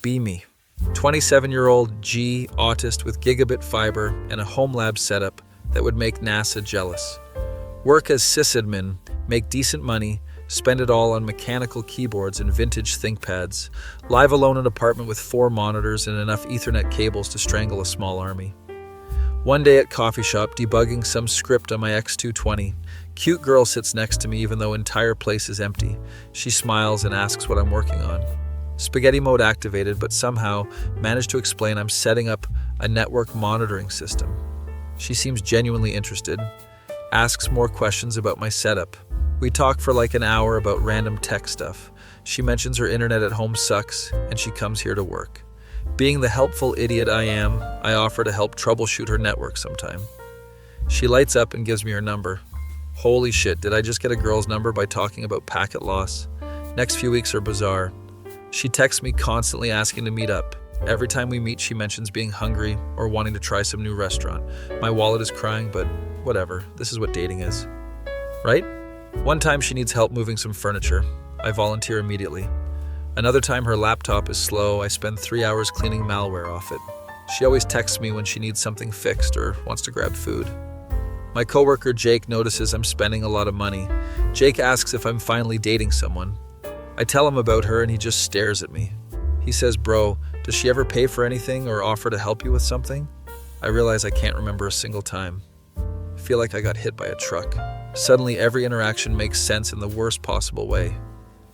Be me. 27-year-old G, autist with gigabit fiber and a home lab setup that would make NASA jealous. Work as sysadmin, make decent money, spend it all on mechanical keyboards and vintage ThinkPads. Live alone in an apartment with 4 monitors and enough Ethernet cables to strangle a small army. One day at coffee shop, debugging some script on my X220. Cute girl sits next to me even though entire place is empty. She smiles and asks what I'm working on. Spaghetti mode activated, but somehow managed to explain I'm setting up a network monitoring system. She seems genuinely interested, asks more questions about my setup. We talk for like an hour about random tech stuff. She mentions her internet at home sucks and she comes here to work. Being the helpful idiot I am, I offer to help troubleshoot her network sometime. She lights up and gives me her number. Holy shit, did I just get a girl's number by talking about packet loss? Next few weeks are bizarre. She texts me constantly asking to meet up. Every time we meet, she mentions being hungry or wanting to try some new restaurant. My wallet is crying, but whatever. This is what dating is. Right? One time she needs help moving some furniture. I volunteer immediately. Another time her laptop is slow. I spend 3 hours cleaning malware off it. She always texts me when she needs something fixed or wants to grab food. My coworker Jake notices I'm spending a lot of money. Jake asks if I'm finally dating someone. I tell him about her and he just stares at me. He says, "Bro, does she ever pay for anything or offer to help you with something?" I realize I can't remember a single time. I feel like I got hit by a truck. Suddenly, every interaction makes sense in the worst possible way.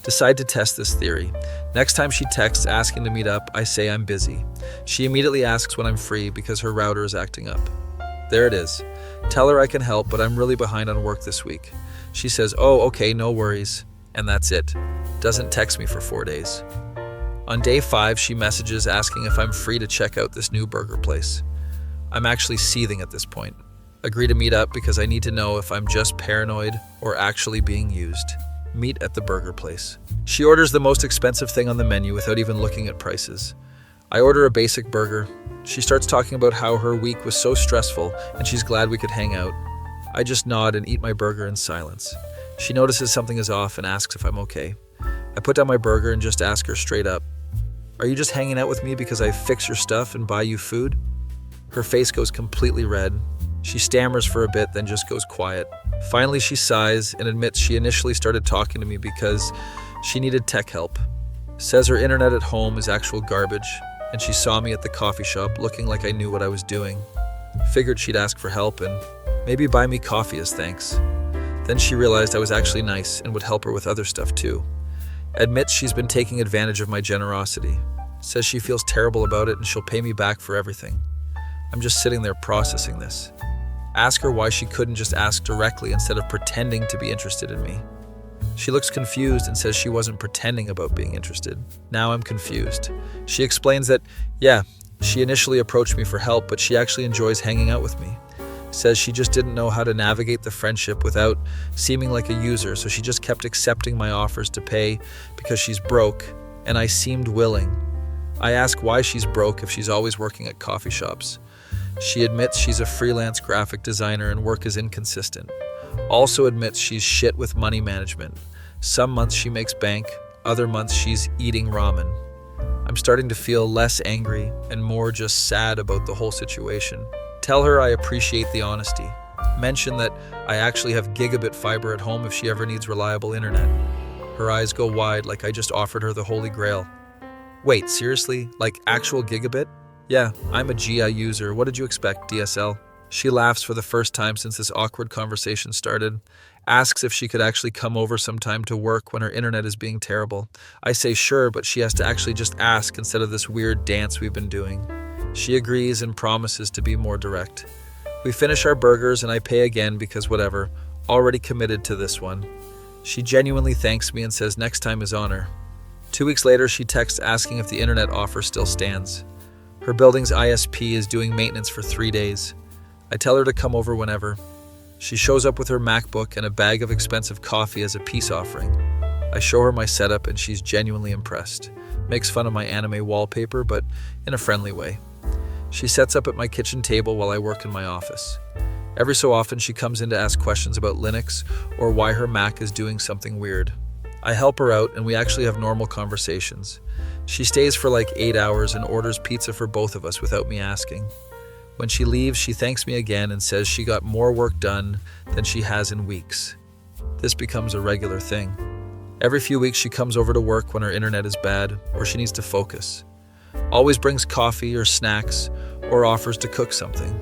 Decide to test this theory. Next time she texts asking to meet up, I say I'm busy. She immediately asks when I'm free because her router is acting up. There it is. Tell her I can help, but I'm really behind on work this week. She says, "Oh, okay, no worries." And that's it. Doesn't text me for 4 days. On day 5, she messages asking if I'm free to check out this new burger place. I'm actually seething at this point. Agree to meet up because I need to know if I'm just paranoid or actually being used. Meet at the burger place. She orders the most expensive thing on the menu without even looking at prices. I order a basic burger. She starts talking about how her week was so stressful and she's glad we could hang out. I just nod and eat my burger in silence. She notices something is off and asks if I'm okay. I put down my burger and just ask her straight up, "Are you just hanging out with me because I fix your stuff and buy you food?" Her face goes completely red. She stammers for a bit, then just goes quiet. Finally, she sighs and admits she initially started talking to me because she needed tech help. Says her internet at home is actual garbage, and she saw me at the coffee shop looking like I knew what I was doing. Figured she'd ask for help and maybe buy me coffee as thanks. Then she realized I was actually nice and would help her with other stuff too. Admits she's been taking advantage of my generosity. Says she feels terrible about it and she'll pay me back for everything. I'm just sitting there processing this. Ask her why she couldn't just ask directly instead of pretending to be interested in me. She looks confused and says she wasn't pretending about being interested. Now I'm confused. She explains that, yeah, she initially approached me for help, but she actually enjoys hanging out with me. Says she just didn't know how to navigate the friendship without seeming like a user, so she just kept accepting my offers to pay because she's broke, and I seemed willing. I ask why she's broke if she's always working at coffee shops. She admits she's a freelance graphic designer and work is inconsistent. Also admits she's shit with money management. Some months she makes bank, other months she's eating ramen. I'm starting to feel less angry and more just sad about the whole situation. Tell her I appreciate the honesty. Mention that I actually have gigabit fiber at home if she ever needs reliable internet. Her eyes go wide like I just offered her the holy grail. Wait, seriously? Like actual gigabit? Yeah, I'm a GI user. What did you expect, DSL? She laughs for the first time since this awkward conversation started. Asks if she could actually come over sometime to work when her internet is being terrible. I say sure, but she has to actually just ask instead of this weird dance we've been doing. She agrees and promises to be more direct. We finish our burgers and I pay again because whatever, already committed to this one. She genuinely thanks me and says next time is on her. 2 weeks later, she texts asking if the internet offer still stands. Her building's ISP is doing maintenance for 3 days. I tell her to come over whenever. She shows up with her MacBook and a bag of expensive coffee as a peace offering. I show her my setup and she's genuinely impressed. Makes fun of my anime wallpaper, but in a friendly way. She sets up at my kitchen table while I work in my office. Every so often she comes in to ask questions about Linux or why her Mac is doing something weird. I help her out and we actually have normal conversations. She stays for like 8 hours and orders pizza for both of us without me asking. When she leaves, she thanks me again and says she got more work done than she has in weeks. This becomes a regular thing. Every few weeks she comes over to work when her internet is bad or she needs to focus. Always brings coffee or snacks or offers to cook something.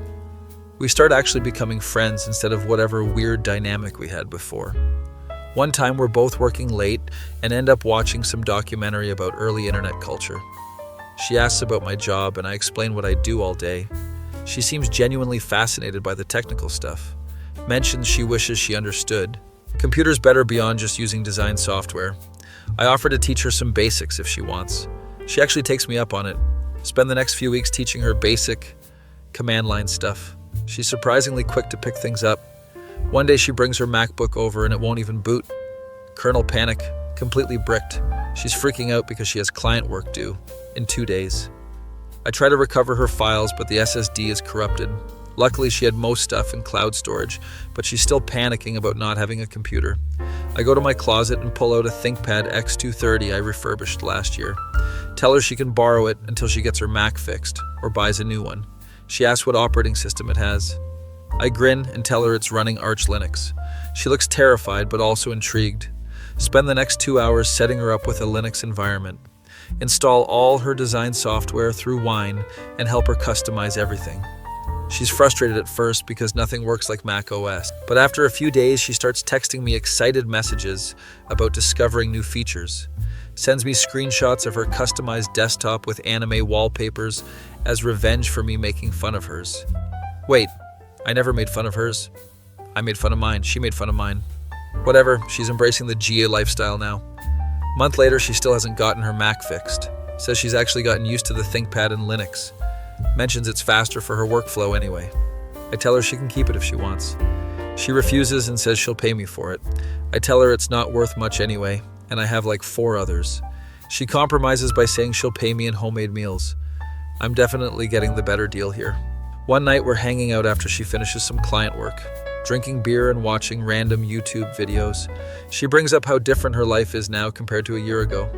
We start actually becoming friends instead of whatever weird dynamic we had before. One time we're both working late and end up watching some documentary about early internet culture. She asks about my job and I explain what I do all day. She seems genuinely fascinated by the technical stuff. Mentions she wishes she understood. Computers better beyond just using design software. I offer to teach her some basics if she wants. She actually takes me up on it. Spend the next few weeks teaching her basic command line stuff. She's surprisingly quick to pick things up. One day she brings her MacBook over and it won't even boot. Kernel panic, completely bricked. She's freaking out because she has client work due in 2 days. I try to recover her files, but the SSD is corrupted. Luckily, she had most stuff in cloud storage, but she's still panicking about not having a computer. I go to my closet and pull out a ThinkPad X230 I refurbished last year. Tell her she can borrow it until she gets her Mac fixed or buys a new one. She asks what operating system it has. I grin and tell her it's running Arch Linux. She looks terrified but also intrigued. Spend the next 2 hours setting her up with a Linux environment. Install all her design software through Wine and help her customize everything. She's frustrated at first because nothing works like Mac OS, but after a few days she starts texting me excited messages about discovering new features. Sends me screenshots of her customized desktop with anime wallpapers as revenge for me making fun of hers. Wait, I never made fun of hers. I made fun of mine. She made fun of mine. Whatever, she's embracing the GA lifestyle now. A month later, she still hasn't gotten her Mac fixed. Says she's actually gotten used to the ThinkPad and Linux. Mentions it's faster for her workflow anyway. I tell her she can keep it if she wants. She refuses and says she'll pay me for it. I tell her it's not worth much anyway, and I have like 4 others. She compromises by saying she'll pay me in homemade meals. I'm definitely getting the better deal here. One night we're hanging out after she finishes some client work, drinking beer and watching random YouTube videos. She brings up how different her life is now compared to a year ago.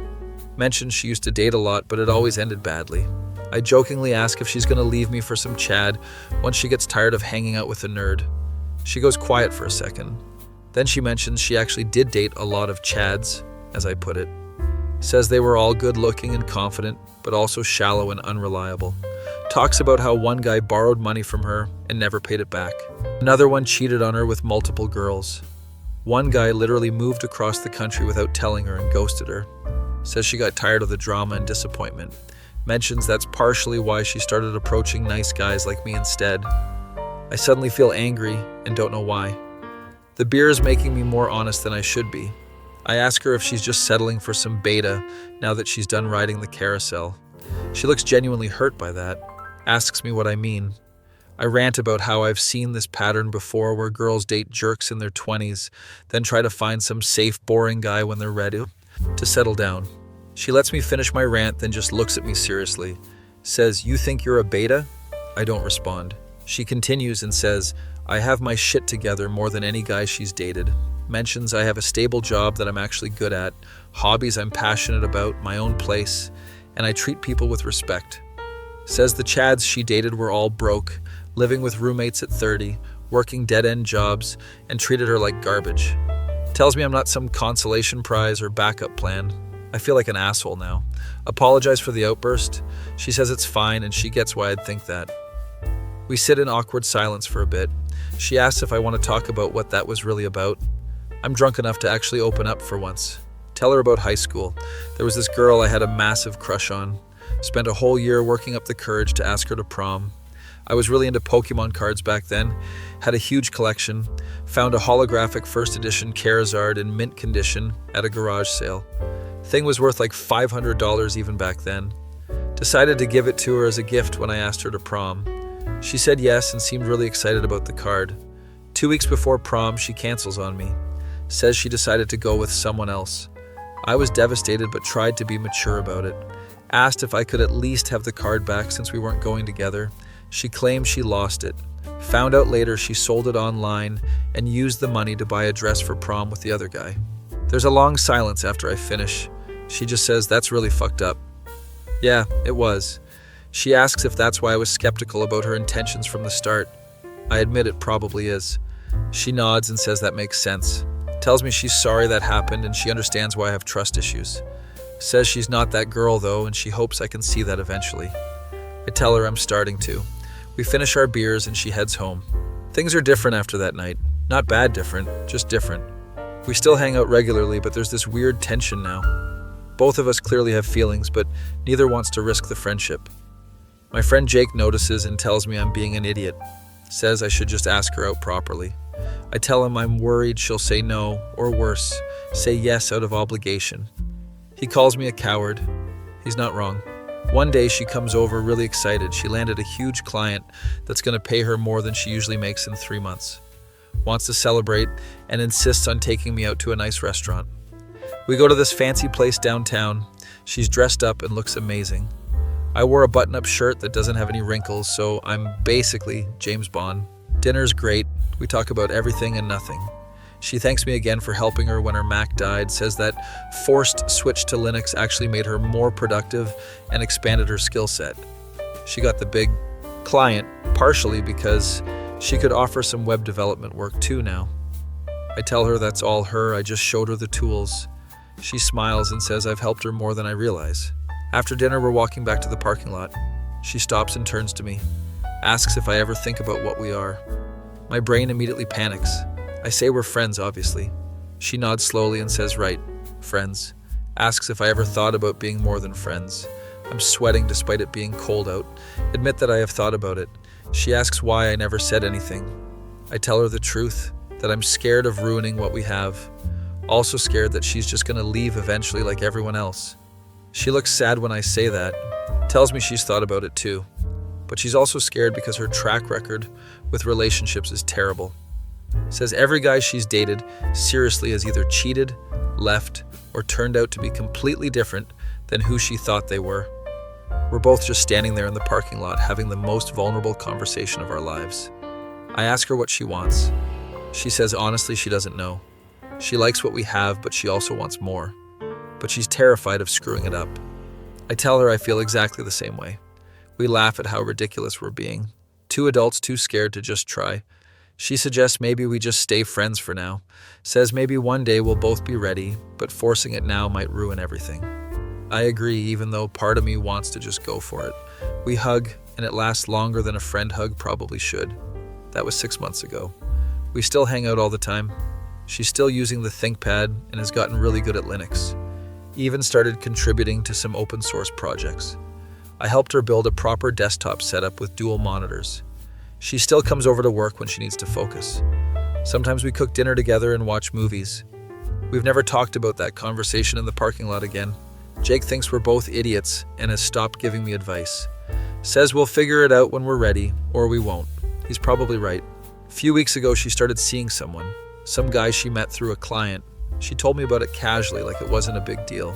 Mentions she used to date a lot, but it always ended badly. I jokingly ask if she's going to leave me for some Chad once she gets tired of hanging out with a nerd. She goes quiet for a second. Then she mentions she actually did date a lot of Chads, as I put it. Says they were all good-looking and confident, but also shallow and unreliable. Talks about how one guy borrowed money from her and never paid it back. Another one cheated on her with multiple girls. One guy literally moved across the country without telling her and ghosted her. Says she got tired of the drama and disappointment. Mentions that's partially why she started approaching nice guys like me instead. I suddenly feel angry and don't know why. The beer is making me more honest than I should be. I ask her if she's just settling for some beta now that she's done riding the carousel. She looks genuinely hurt by that. Asks me what I mean. I rant about how I've seen this pattern before where girls date jerks in their 20s, then try to find some safe, boring guy when they're ready to settle down. She lets me finish my rant, then just looks at me seriously. Says, "You think you're a beta?" I don't respond. She continues and says, "I have my shit together more than any guy she's dated." Mentions I have a stable job that I'm actually good at, hobbies I'm passionate about, my own place, and I treat people with respect. Says the Chads she dated were all broke, living with roommates at 30, working dead-end jobs, and treated her like garbage. Tells me I'm not some consolation prize or backup plan. I feel like an asshole now. Apologize for the outburst. She says it's fine and she gets why I'd think that. We sit in awkward silence for a bit. She asks if I want to talk about what that was really about. I'm drunk enough to actually open up for once. Tell her about high school. There was this girl I had a massive crush on. Spent a whole year working up the courage to ask her to prom. I was really into Pokemon cards back then, had a huge collection, found a holographic first edition Charizard in mint condition at a garage sale. Thing was worth like $500 even back then. Decided to give it to her as a gift when I asked her to prom. She said yes and seemed really excited about the card. 2 weeks before prom, she cancels on me. Says she decided to go with someone else. I was devastated but tried to be mature about it. Asked if I could at least have the card back since we weren't going together. She claimed she lost it. Found out later she sold it online and used the money to buy a dress for prom with the other guy. There's a long silence after I finish. She just says, "That's really fucked up." Yeah, it was. She asks if that's why I was skeptical about her intentions from the start. I admit it probably is. She nods and says that makes sense. Tells me she's sorry that happened and she understands why I have trust issues. Says she's not that girl though, and she hopes I can see that eventually. I tell her I'm starting to. We finish our beers and she heads home. Things are different after that night. Not bad different, just different. We still hang out regularly, but there's this weird tension now. Both of us clearly have feelings, but neither wants to risk the friendship. My friend Jake notices and tells me I'm being an idiot. Says I should just ask her out properly. I tell him I'm worried she'll say no, or worse, say yes out of obligation. He calls me a coward. He's not wrong. One day she comes over really excited. She landed a huge client that's going to pay her more than she usually makes in 3 months. Wants to celebrate and insists on taking me out to a nice restaurant. We go to this fancy place downtown. She's dressed up and looks amazing. I wore a button-up shirt that doesn't have any wrinkles, so I'm basically James Bond. Dinner's great. We talk about everything and nothing. She thanks me again for helping her when her Mac died, says that forced switch to Linux actually made her more productive and expanded her skill set. She got the big client partially because she could offer some web development work too now. I tell her that's all her, I just showed her the tools. She smiles and says I've helped her more than I realize. After dinner, we're walking back to the parking lot. She stops and turns to me, asks if I ever think about what we are. My brain immediately panics. I say we're friends, obviously. She nods slowly and says, right, friends. Asks if I ever thought about being more than friends. I'm sweating despite it being cold out. Admit that I have thought about it. She asks why I never said anything. I tell her the truth, that I'm scared of ruining what we have. Also scared that she's just going to leave eventually like everyone else. She looks sad when I say that. Tells me she's thought about it too. But she's also scared because her track record with relationships is terrible. Says every guy she's dated seriously has either cheated, left, or turned out to be completely different than who she thought they were. We're both just standing there in the parking lot having the most vulnerable conversation of our lives. I ask her what she wants. She says honestly she doesn't know. She likes what we have, but she also wants more. But she's terrified of screwing it up. I tell her I feel exactly the same way. We laugh at how ridiculous we're being. Two adults too scared to just try. She suggests maybe we just stay friends for now. Says maybe one day we'll both be ready, but forcing it now might ruin everything. I agree, even though part of me wants to just go for it. We hug, and it lasts longer than a friend hug probably should. That was 6 months ago. We still hang out all the time. She's still using the ThinkPad and has gotten really good at Linux. Even started contributing to some open source projects. I helped her build a proper desktop setup with dual monitors. She still comes over to work when she needs to focus. Sometimes we cook dinner together and watch movies. We've never talked about that conversation in the parking lot again. Jake thinks we're both idiots and has stopped giving me advice. Says we'll figure it out when we're ready, or we won't. He's probably right. A few weeks ago, she started seeing someone. Some guy she met through a client. She told me about it casually, like it wasn't a big deal.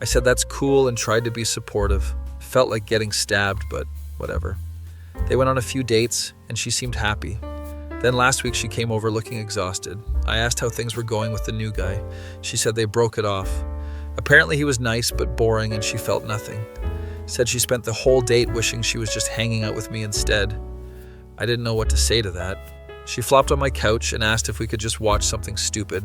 I said that's cool and tried to be supportive. Felt like getting stabbed, but whatever. They went on a few dates, and she seemed happy. Then last week she came over looking exhausted. I asked how things were going with the new guy. She said they broke it off. Apparently he was nice but boring and she felt nothing. Said she spent the whole date wishing she was just hanging out with me instead. I didn't know what to say to that. She flopped on my couch and asked if we could just watch something stupid.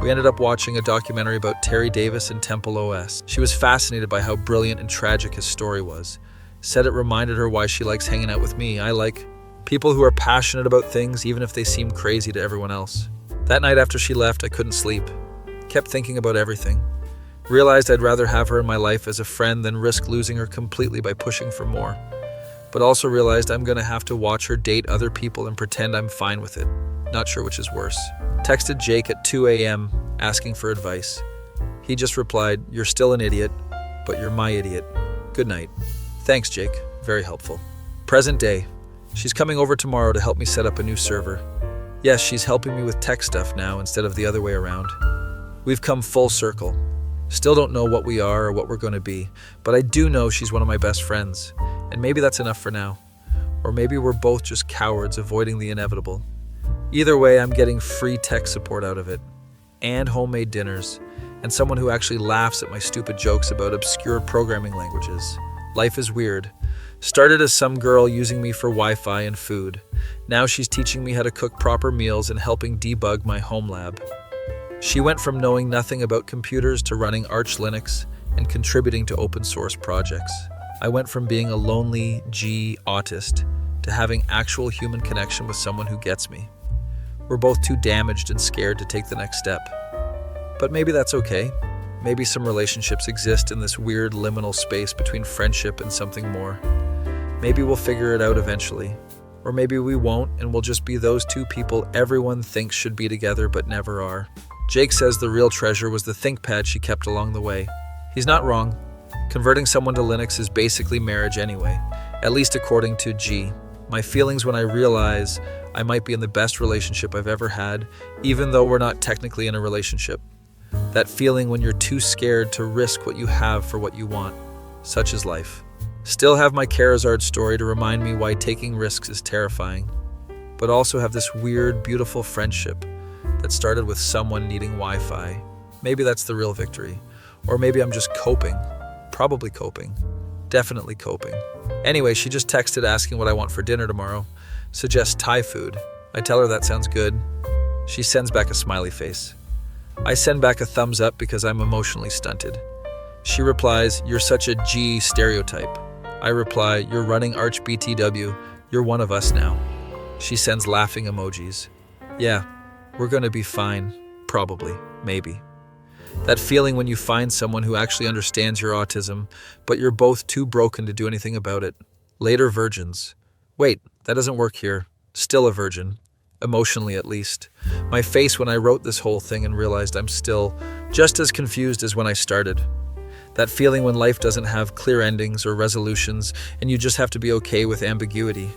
We ended up watching a documentary about Terry Davis and Temple OS. She was fascinated by how brilliant and tragic his story was. Said it reminded her why she likes hanging out with me. I like people who are passionate about things even if they seem crazy to everyone else. That night after she left, I couldn't sleep. Kept thinking about everything. Realized I'd rather have her in my life as a friend than risk losing her completely by pushing for more. But also realized I'm gonna have to watch her date other people and pretend I'm fine with it. Not sure which is worse. Texted Jake at 2 a.m. asking for advice. He just replied, "You're still an idiot, but you're my idiot. Good night." Thanks, Jake. Very helpful. Present day. She's coming over tomorrow to help me set up a new server. Yes, she's helping me with tech stuff now instead of the other way around. We've come full circle. Still don't know what we are or what we're going to be, but I do know she's one of my best friends, and maybe that's enough for now. Or maybe we're both just cowards avoiding the inevitable. Either way, I'm getting free tech support out of it, and homemade dinners, and someone who actually laughs at my stupid jokes about obscure programming languages. Life is weird. Started as some girl using me for Wi-Fi and food. Now she's teaching me how to cook proper meals and helping debug my home lab. She went from knowing nothing about computers to running Arch Linux and contributing to open source projects. I went from being a lonely G autist to having actual human connection with someone who gets me. We're both too damaged and scared to take the next step. But maybe that's okay. Maybe some relationships exist in this weird liminal space between friendship and something more. Maybe we'll figure it out eventually. Or maybe we won't, and we'll just be those two people everyone thinks should be together but never are. Jake says the real treasure was the ThinkPad she kept along the way. He's not wrong. Converting someone to Linux is basically marriage anyway, at least according to G. My feelings when I realize I might be in the best relationship I've ever had, even though we're not technically in a relationship. That feeling when you're too scared to risk what you have for what you want. Such is life. Still have my Charizard story to remind me why taking risks is terrifying, but also have this weird, beautiful friendship that started with someone needing Wi-Fi. Maybe that's the real victory. Or maybe I'm just coping. Probably coping. Definitely coping. Anyway, she just texted asking what I want for dinner tomorrow. Suggests Thai food. I tell her that sounds good. She sends back a smiley face. I send back a thumbs up because I'm emotionally stunted. She replies, "You're such a G stereotype." I reply, "You're running Arch BTW. You're one of us now." She sends laughing emojis. Yeah, we're gonna be fine. Probably. Maybe. That feeling when you find someone who actually understands your autism, but you're both too broken to do anything about it. Later virgins. Wait, that doesn't work here. Still a virgin. Emotionally, at least. My face when I wrote this whole thing and realized I'm still just as confused as when I started. That feeling when life doesn't have clear endings or resolutions, and you just have to be okay with ambiguity.